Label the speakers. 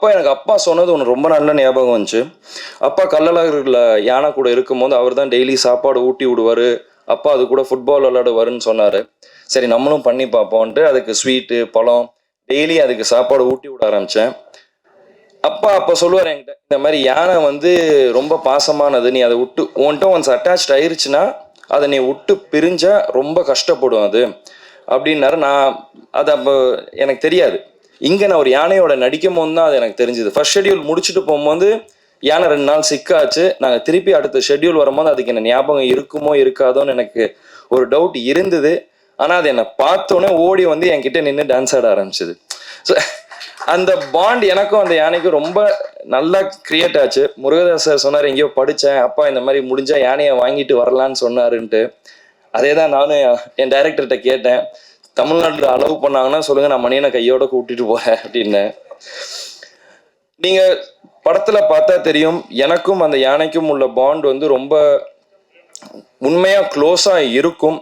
Speaker 1: அப்போ எனக்கு அப்பா சொன்னது ஒன்று ரொம்ப நல்ல ஞாபகம் வந்துச்சு. அப்பா கள்ளழகர்ல யானை கூட இருக்கும்போது அவர் தான் டெய்லி சாப்பாடு ஊட்டி விடுவார். அப்பா அது கூட ஃபுட்பால் விளையாடுவாருன்னு சொன்னார். சரி நம்மளும் பண்ணி பார்ப்போன்ட்டு அதுக்கு ஸ்வீட்டு பழம் டெய்லி அதுக்கு சாப்பாடு ஊட்டி விட ஆரம்பித்தேன். அப்பா அப்போ சொல்லுவார் என்கிட்ட, இந்த மாதிரி யானை வந்து ரொம்ப பாசமானது, நீ அதை விட்டு உன்கிட்ட ஒன்ஸ் அட்டாச்ட் ஆயிருச்சுன்னா அதை நீ விட்டு பிரிஞ்சா ரொம்ப கஷ்டப்படும் அது அப்படின்னாரு. நான் அது அப்போ எனக்கு தெரியாது. இங்கே நான் ஒரு யானையோட நடிக்கும் போது தான் அது எனக்கு தெரிஞ்சுது. ஃபர்ஸ்ட் ஷெட்யூல் முடிச்சுட்டு போகும்போது யானை 2 நாள் சிக்காச்சு. நாங்கள் திருப்பி அடுத்த ஷெட்யூல் வரும்போது அதுக்கு என்ன ஞாபகம் இருக்குமோ இருக்காதோன்னு எனக்கு ஒரு டவுட் இருந்தது. ஆனால் அது என்னை பார்த்தோன்னே ஓடி வந்து என்கிட்ட நின்று டான்ஸ் ஆட ஆரம்பிச்சிது. ஸோ அந்த பாண்ட் எனக்கும் அந்த யானைக்கும் ரொம்ப நல்லா கிரியேட் ஆச்சு. முருகதாஸ் சார் சொன்னார், எங்கேயோ படித்தேன், அப்பா இந்த மாதிரி முடிஞ்சா யானையை வாங்கிட்டு வரலான்னு சொன்னாருன்ட்டு. அதே தான் நானும் என் டைரக்டர்கிட்ட கேட்டேன், தமிழ்நாட்டில் அலோவ் பண்ணாங்கன்னா சொல்லுங்கள், நான் மணியனை கையோட கூட்டிட்டு போகிறேன் அப்படின்னு. நீங்கள் படத்தில் பார்த்தா தெரியும், எனக்கும் அந்த யானைக்கும் உள்ள பாண்ட் வந்து ரொம்ப உண்மையாக க்ளோஸாக இருக்கும்.